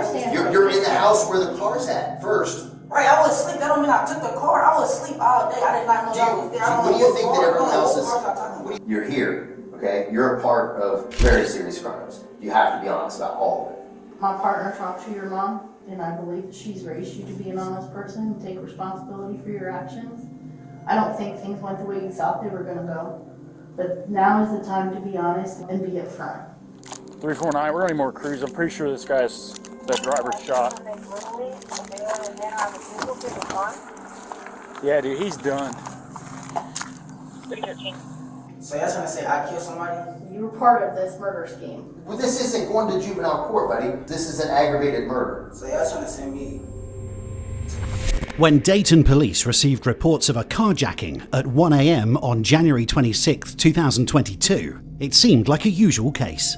understand. You're in the house where the car's at first. Right, I was asleep. That don't mean I took the car. I was asleep all day. I did not know that was there. What do you think that everyone else is? You're here, okay? You're a part of very serious crimes. You have to be honest about all of it. My partner talked to your mom, and I believe that she's raised you to be an honest person and take responsibility for your actions. I don't think things went the way you thought they were going to go, but now is the time to be honest and be upfront. 349, we're gonna need more crews. I'm pretty sure this guy's, that driver's shot. Yeah, dude, he's done. So you're trying to say I killed somebody? You were part of this murder scheme. Well, this isn't going to juvenile court, buddy. This is an aggravated murder. So you're trying to send me? When Dayton police received reports of a carjacking at 1 a.m. on January 26, 2022, it seemed like a usual case.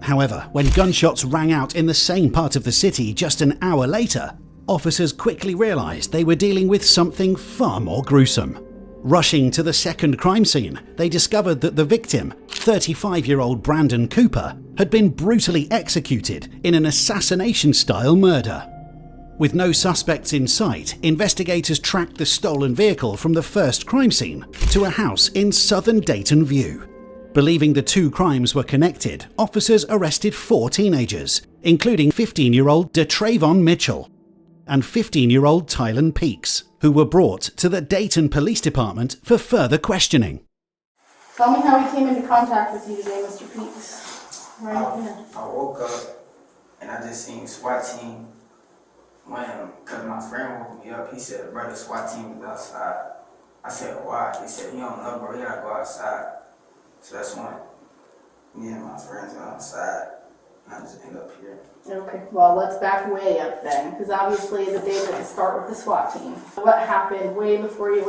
However, when gunshots rang out in the same part of the city just an hour later, officers quickly realized they were dealing with something far more gruesome. Rushing to the second crime scene, they discovered that the victim, 35-year-old Brandon Cooper, had been brutally executed in an assassination-style murder. With no suspects in sight, investigators tracked the stolen vehicle from the first crime scene to a house in southern Dayton View. Believing the two crimes were connected, officers arrested 4 teenagers, including 15-year-old DeTravon Mitchell and 15-year-old Tylen Peaks, who were brought to the Dayton Police Department for further questioning. Tell me how he came into contact with you today, Mr. Peaks. Right here. I woke up and I just seen SWAT team. Because my friend woke me up, he said, "Brother, SWAT team is outside." I said, "Why?" He said, "You don't know, bro, you gotta go outside." So that's when me and my friends went outside, and I just ended up here. Okay, well, let's back way up then, because obviously the day that you start with the SWAT team. What happened way before you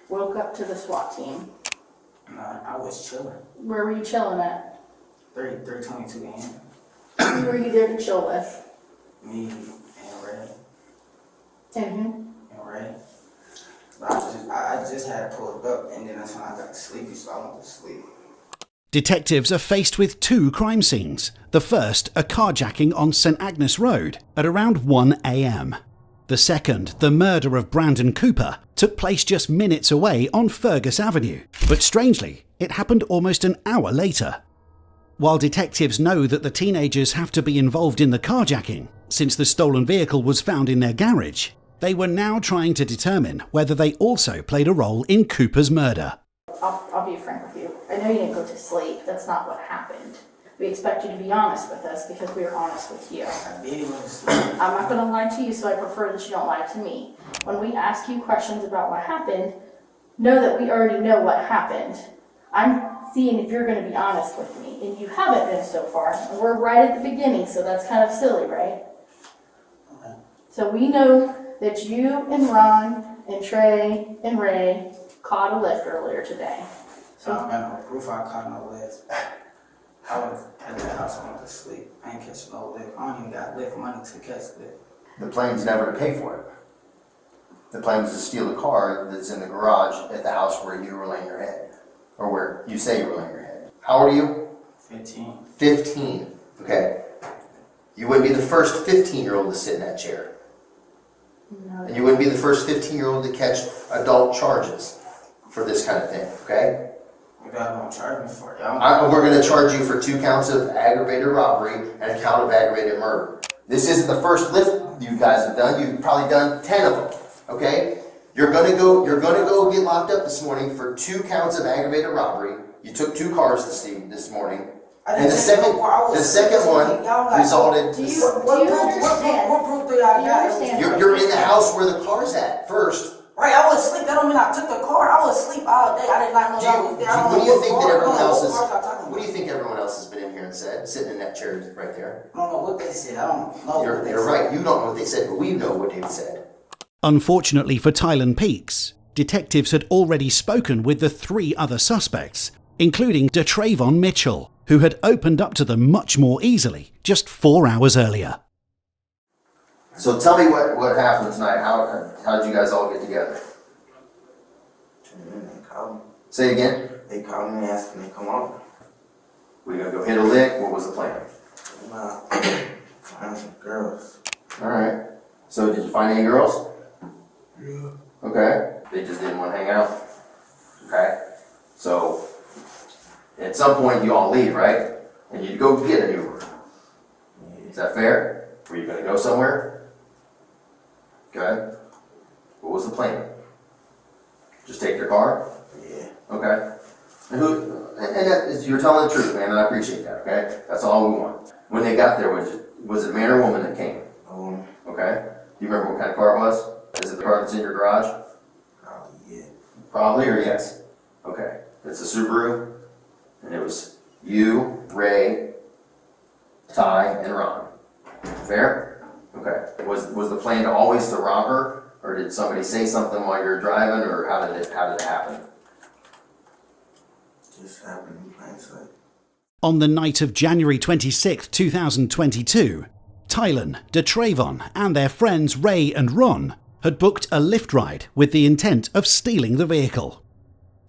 woke up to the SWAT team? I was chilling. Where were you chilling at? 3:22 a.m. Who were you there to chill with? Me and Ray. And who? And Ray. But I just had pulled up, and then that's when I got sleepy, so I went to sleep. Detectives are faced with 2 crime scenes. The first, a carjacking on St. Agnes Road at around 1 a.m. The second, the murder of Brandon Cooper, took place just minutes away on Fergus Avenue. But strangely, it happened almost an hour later. While detectives know that the teenagers have to be involved in the carjacking, since the stolen vehicle was found in their garage, they were now trying to determine whether they also played a role in Cooper's murder. I'll be frank with you. I know you didn't go to sleep. That's not what happened. We expect you to be honest with us because we are honest with you. I did go to sleep. I'm not going to lie to you, so I prefer that you don't lie to me. When we ask you questions about what happened, know that we already know what happened. I'm seeing if you're going to be honest with me, and you haven't been so far. And we're right at the beginning, so that's kind of silly, right? Okay. So we know that you and Ron and Trey and Ray caught a Lyft earlier today. So I don't got no proof I caught no Lyft. I was at the house, I went to sleep. I ain't catching no Lyft. I don't even got Lyft money to catch Lyft. The plan's never to pay for it. The plan was to steal the car that's in the garage at the house where you were laying your head. Or where you say you were laying your head. How old are you? 15. 15. Okay. You wouldn't be the first 15-year-old to sit in that chair. No. And you wouldn't be the first 15-year-old to catch adult charges for this kind of thing, okay? What y'all gonna charge me for? We're going to charge you for 2 counts of aggravated robbery and a count of aggravated murder. This isn't the first Lyft you guys have done. You've probably done 10 of them, okay? You're going to go get locked up this morning for 2 counts of aggravated robbery. You took 2 cars this morning. And the second one resulted. Do you understand? What proof do y'all got? You're in the house where the car's at first. Right, I was asleep. That don't mean I took the car. I was asleep all day. I did not know that was there. What do you think that everyone else is? What do you think everyone else has been in here and said, sitting in that chair right there? I don't know what they said. I don't know. You're right. You don't know what they said, but we know what they said. Unfortunately for Tylen Peaks, detectives had already spoken with the 3 other suspects, including DeTravon Mitchell, who had opened up to them much more easily just 4 hours earlier. So tell me what happened tonight. How did you guys all get together? They called me. Say again? They called me and asked me to come over. We're gonna go hit a lick. What was the plan? Find some girls. Alright. So did you find any girls? Yeah. Okay. They just didn't want to hang out? Okay. So, at some point you all leave, right? And you go get an Uber. Is that fair? Were you going to go somewhere? Okay. What was the plan? Just take your car? Yeah. Okay. And that is, you're telling the truth, man, and I appreciate that, okay? That's all we want. When they got there, was it a man or woman that came? Okay. Do you remember what kind of car it was? Is it the car that's in your garage? Probably, yeah. Probably or yes? Okay. It's a Subaru, and it was you, Ray, Ty, and Ron. Fair? Okay. Was the plan to always to rob her, or did somebody say something while you were driving, or how did it happen? Just happened in plain sight. On the night of January 26, 2022, Tylen, DeTravon, and their friends Ray and Ron had booked a Lyft ride with the intent of stealing the vehicle.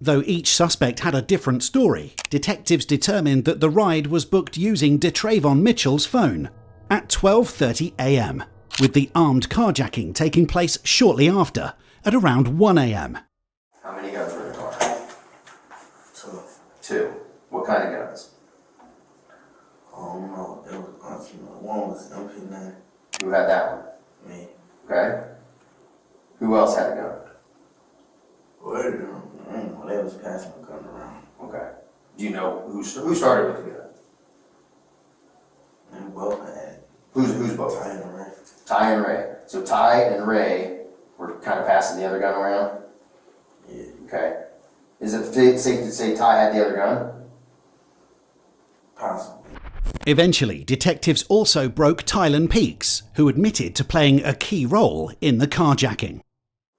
Though each suspect had a different story, detectives determined that the ride was booked using DeTravon Mitchell's phone at 12:30 a.m, with the armed carjacking taking place shortly after at around 1 a.m. How many guns were in the car? 2. 2. What kind of guns? I don't know. It was honestly, one was MP9. Who had that one? Me. Okay. Who else had a gun? Where did they was passing the gun around. Okay. Do you know who started with the gun? And both had it. Who's both? Ty and Ray. Ty and Ray. So Ty and Ray were kind of passing the other gun around? Yeah. Okay. Is it safe to say Ty had the other gun? Possibly. Eventually, detectives also broke Tylen Peaks, who admitted to playing a key role in the carjacking.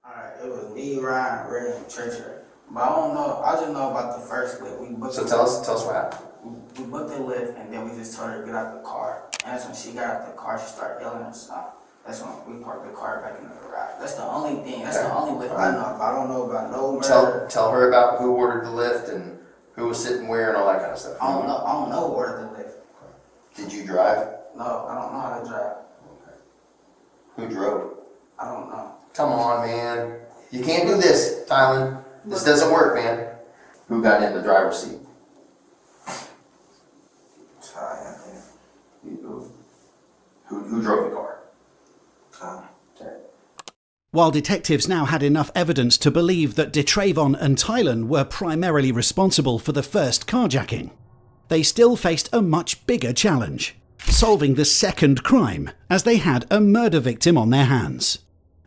Alright, it was me, Ryan, Ray, and Treacher. But I don't know, I just know about the first Lyft. We booked So tell us what happened. We booked the Lyft and then we just told her to get out the car. And that's when she got out the car, she started yelling and stuff. That's when we parked the car back in the garage. That's the only thing, that's the only Lyft I know about. I don't know about no murder. Tell her about who ordered the Lyft and who was sitting where and all that kind of stuff. I don't know who ordered the Lyft. Did you drive? No, I don't know how to drive. Okay. Who drove? I don't know. Come on, man. You can't do this, Tylen. This doesn't work, man. Who got in the driver's seat? Ty, I think. Who drove the car? Ty. Okay. While detectives now had enough evidence to believe that DeTravon and Tylen were primarily responsible for the first carjacking, they still faced a much bigger challenge: solving the second crime, as they had a murder victim on their hands.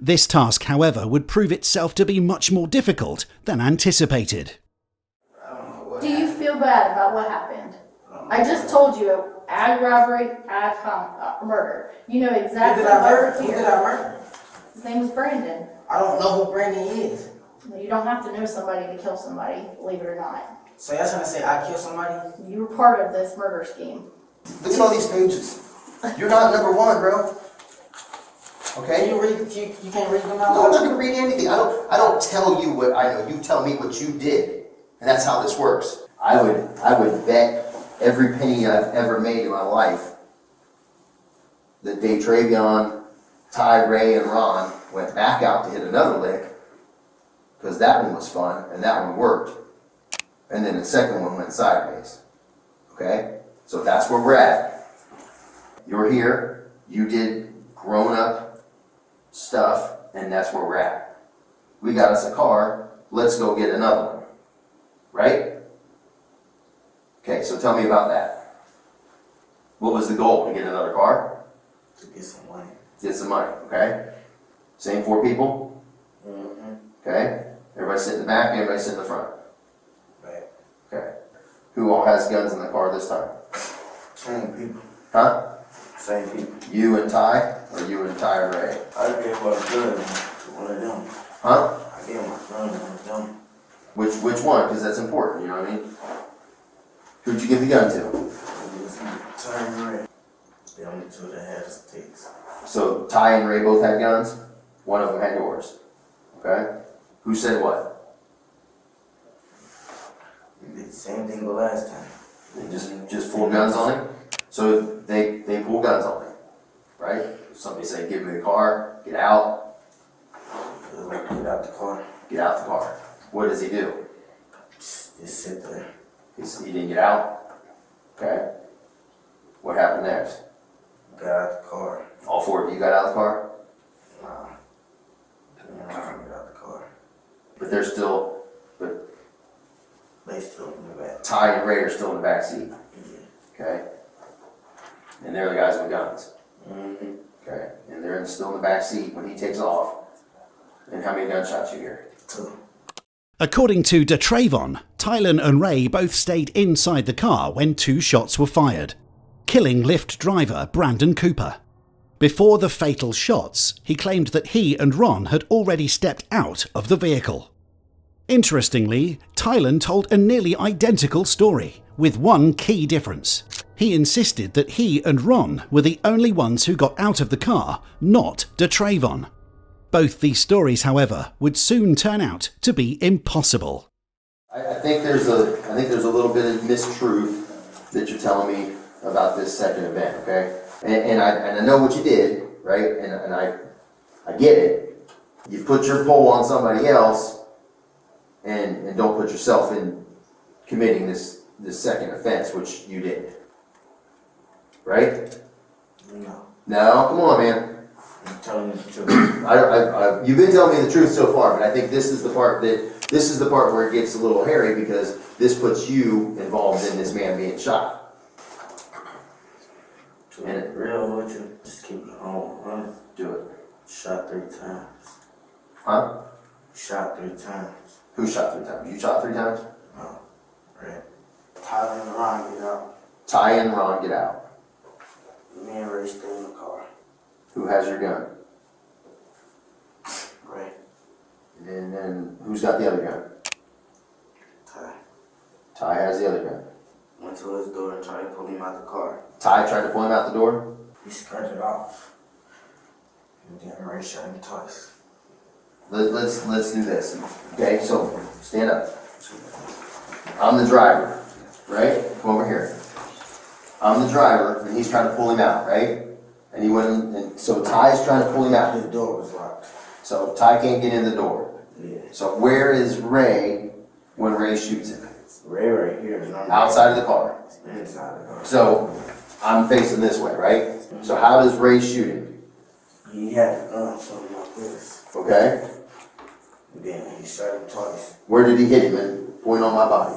This task, however, would prove itself to be much more difficult than anticipated. I don't know what Do you feel bad about what happened? I just told you, ag robbery, ag murder. You know exactly Who did I what murder? Who here. did I murder? His name was Brandon. I don't know who Brandon is. You don't have to know somebody to kill somebody, believe it or not. So y'all trying to say I killed somebody? You were part of this murder scheme. Look at all these pages. You're not number one, bro. Okay? Can you read? You can't read them out? No, I'm not gonna read anything. I don't tell you what I know. You tell me what you did, and that's how this works. I would bet every penny I've ever made in my life that DeTravon, Ty, Ray, and Ron went back out to hit another lick, because that one was fun and that one worked, and then the second one went sideways. Okay, so that's where we're at. You're here. You did grown-up stuff, and that's where we're at. We got us a car, let's go get another one. Right? Okay, so tell me about that. What was the goal? To get another car? To get some money. Get some money, okay? Same 4 people? Mm-hmm. Okay? Everybody sit in the back, everybody sit in the front. Right. Okay. Who all has guns in the car this time? Same people. Huh? Same people. You and Ty, or you and Ty and Ray? I gave my gun to one of them. Huh? I gave my gun to one of them. Which one? Because that's important, you know what I mean? Who'd you give the gun to? It was Ty and Ray. They only 2 that had the sticks. So Ty and Ray both had guns? One of them had yours. Okay? Who said what? We did the same thing the last time. They just pulled guns on him? So they pulled guns on him. somebody say, give me the car, get out. Get out the car. Get out the car. What does he do? Just sit there. He didn't get out? Okay. What happened next? Got out the car. All four of you got out of the car? Nah. Get out the car. But they're still, but They still in the back. Ty and Ray are still in the back seat. Yeah. Okay. And they're the guys with guns. Mm-hmm. Okay. And they're still in the back seat when he takes off. And how many gunshots you hear? 2. According to DeTravon, Tylen and Ray both stayed inside the car when 2 shots were fired, killing Lyft driver Brandon Cooper. Before the fatal shots, he claimed that he and Ron had already stepped out of the vehicle. Interestingly, Tylen told a nearly identical story, with one key difference. He insisted that he and Ron were the only ones who got out of the car, not DeTravon. Both these stories, however, would soon turn out to be impossible. I think there's a little bit of mistruth that you're telling me about this second event, okay? And I know what you did, right? And I get it. You put your pole on somebody else and don't put yourself in committing this second offense, which you did. Right? No. No, come on, man. I'm telling you the truth. You've been telling me the truth so far, but I think this is the part where it gets a little hairy, because this puts you involved in this man being shot. To be real with you, just keep it home, huh? Do it. Shot 3 times. Huh? Shot 3 times. Who shot 3 times? You shot 3 times? No. Right. Tyler and Ron get out. Ty and Ron get out. Me and Ray stay in the car. Who has your gun? Ray. And then who's got the other gun? Ty. Ty has the other gun. Went to his door and tried to pull him out the car. Ty tried to pull him out the door? He scared it off. And then Ray shot him twice. Let's do this. Okay, so stand up. I'm the driver, right? Come over here. I'm the driver, and he's trying to pull him out, right? And he went, and so Ty's trying to pull him out. His door was locked. So Ty can't get in the door. Yeah. So where is Ray when Ray shoots him? Ray right here. And I'm Outside of the car. inside the car. So I'm facing this way, right? So how does Ray shoot him? He had a gun, something like this. Okay? And then he shot him twice. Where did he hit him? And point on my body.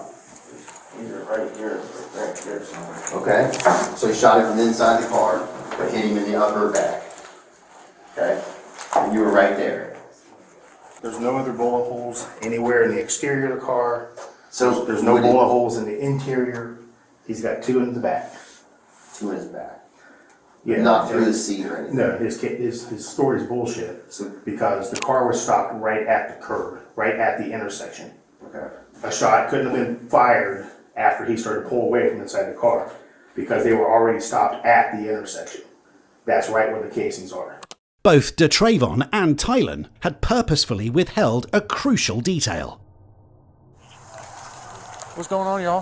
Either right here, right here somewhere. Okay? So he shot him from inside the car, but hit him in the upper back. Okay? And you were right there. There's no other bullet holes anywhere in the exterior of the car. So There's no what did- bullet holes in the interior. He's got 2 in the back. 2 in his back. Yeah. Not through the seat or anything. No, his story is bullshit. So, Because the car was stopped right at the curb, right at the intersection. okay. A shot couldn't have been fired after he started to pull away from inside the car, because they were already stopped at the intersection. That's right where the casings are. Both DeTravon and Tylen had purposefully withheld a crucial detail. What's going on, y'all?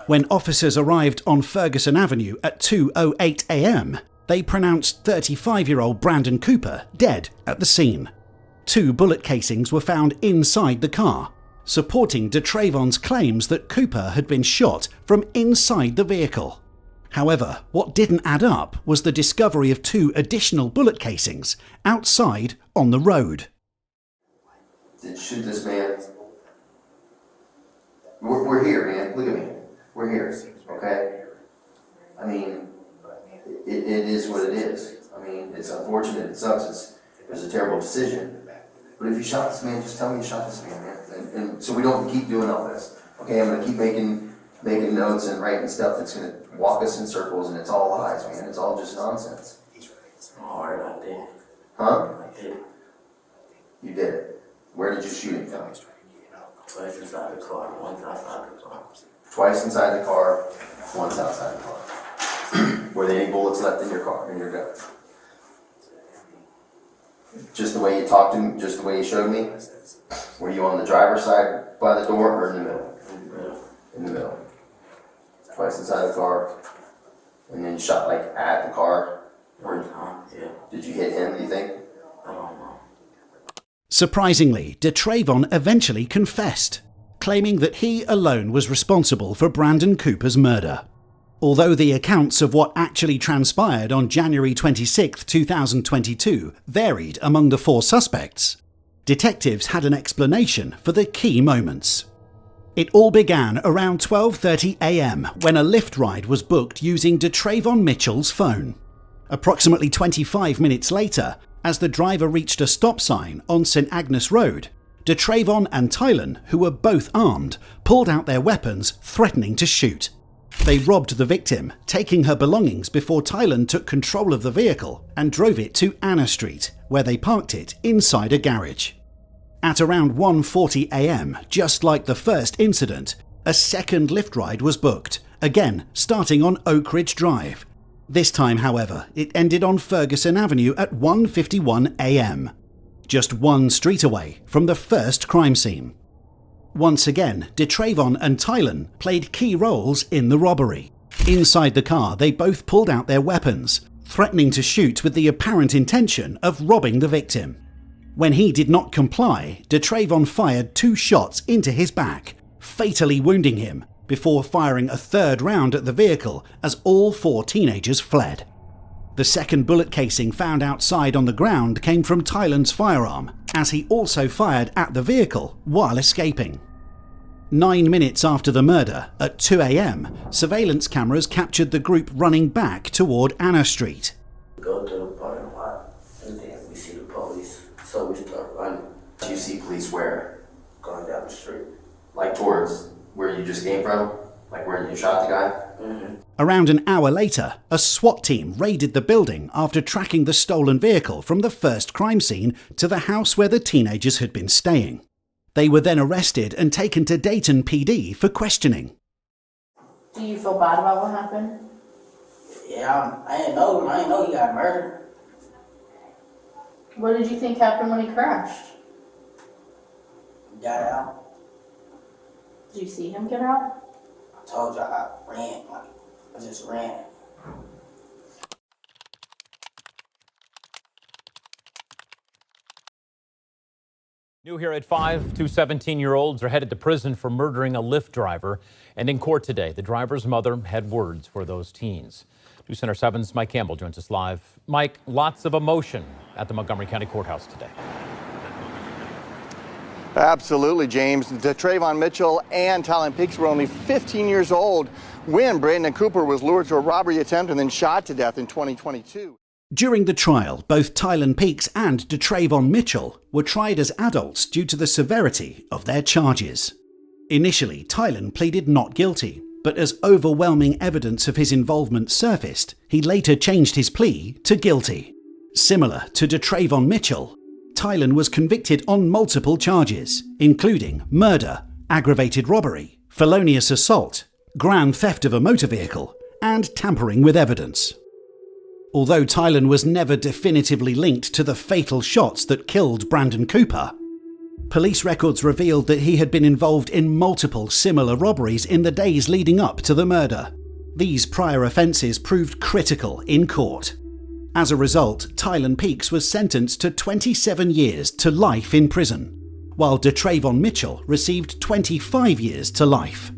When officers arrived on Ferguson Avenue at 2:08 a.m, they pronounced 35-year-old Brandon Cooper dead at the scene. 2 bullet casings were found inside the car, supporting DeTravon's claims that Cooper had been shot from inside the vehicle. However, what didn't add up was the discovery of 2 additional bullet casings outside on the road. Did shoot this man. We're here, man. Look at me. We're here. Okay? I mean, it is what it is. I mean, it's unfortunate. It sucks. It was a terrible decision. But if you shot this man, just tell me you shot this man, man. And so we don't keep doing all this. Okay, I'm going to keep making notes and writing stuff that's going to walk us in circles, and it's all lies, man. It's all just nonsense. Alright, I did. Huh? I did. You did it. Where did you shoot him from? Twice inside the car, once outside the car. Twice inside the car, once outside the car. Were there any bullets left in your car, in your gun? Just the way you talked to me, just the way you showed me? Were you on the driver's side by the door or in the middle? In the middle. Twice inside the car, And then shot like at the car? One time, yeah. Did you hit him, do you think? I don't know. Surprisingly, DeTravon eventually confessed, claiming that he alone was responsible for Brandon Cooper's murder. Although the accounts of what actually transpired on January 26, 2022 varied among the four suspects, detectives had an explanation for the key moments. It all began around 12:30 a.m. when a Lyft ride was booked using DeTravon Mitchell's phone. Approximately 25 minutes later, as the driver reached a stop sign on St. Agnes Road, DeTravon and Tylen, who were both armed, pulled out their weapons, threatening to shoot. They robbed the victim, taking her belongings before Tylen took control of the vehicle and drove it to Anna Street, where they parked it inside a garage. At around 1:40 a.m., just like the first incident, a second Lyft ride was booked, again starting on Oak Ridge Drive. This time, however, it ended on Ferguson Avenue at 1:51 a.m., just one street away from the first crime scene. Once again, DeTravon and Tylen played key roles in the robbery. Inside the car, they both pulled out their weapons, threatening to shoot with the apparent intention of robbing the victim. When he did not comply, DeTravon fired 2 shots into his back, fatally wounding him, before firing a third round at the vehicle as all 4 teenagers fled. The second bullet casing found outside on the ground came from Tylen's firearm, as he also fired at the vehicle while escaping. 9 minutes after the murder, at 2 a.m, surveillance cameras captured the group running back toward Anna Street. Go to the parking lot, and then we see the police, so we start running. Do you see police where? Going down the street. Like towards where you just came from? Like where you shot the guy? Mm-hmm. Around an hour later, a SWAT team raided the building after tracking the stolen vehicle from the first crime scene to the house where the teenagers had been staying. They were then arrested and taken to Dayton PD for questioning. Do you feel bad about what happened? Yeah, I didn't know he got murdered. What did you think happened when he crashed? Got out. Did you see him get out? I told you I ran, I just ran. New here at 5, 2 17-year-olds are headed to prison for murdering a Lyft driver. And in court today, the driver's mother had words for those teens. News Center 7's Mike Campbell joins us live. Mike, lots of emotion at the Montgomery County Courthouse today. Absolutely, James. DeTravon Mitchell and Tylen Peaks were only 15 years old when Brandon Cooper was lured to a robbery attempt and then shot to death in 2022. During the trial, both Tylen Peaks and DeTravon Mitchell were tried as adults due to the severity of their charges. Initially, Tylen pleaded not guilty, but as overwhelming evidence of his involvement surfaced, he later changed his plea to guilty. Similar to DeTravon Mitchell, Tylen was convicted on multiple charges, including murder, aggravated robbery, felonious assault, grand theft of a motor vehicle, and tampering with evidence. Although Tylen was never definitively linked to the fatal shots that killed Brandon Cooper, police records revealed that he had been involved in multiple similar robberies in the days leading up to the murder. These prior offences proved critical in court. As a result, Tylen Peaks was sentenced to 27 years to life in prison, while DeTravon Mitchell received 25 years to life.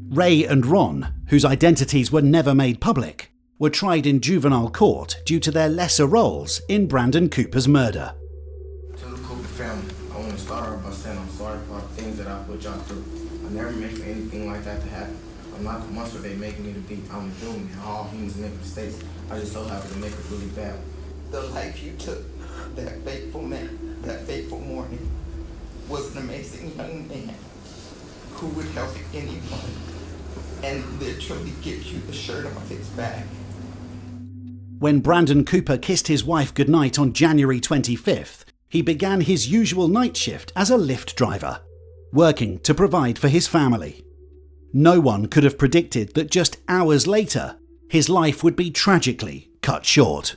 Ray and Ron, whose identities were never made public, were tried in juvenile court due to their lesser roles in Brandon Cooper's murder. To the Cooper family, I want to start off by saying I'm sorry for the things that I put y'all through. I never meant for anything like that to happen. I'm not the monster they make me to be. I'm a human, and all humans make mistakes. I just so happen to make it really bad. The life you took that fateful night, that fateful morning, was an amazing young man who would help anyone and literally give you the shirt off his back. When Brandon Cooper kissed his wife goodnight on January 25th, he began his usual night shift as a Lyft driver, working to provide for his family. No one could have predicted that just hours later, his life would be tragically cut short.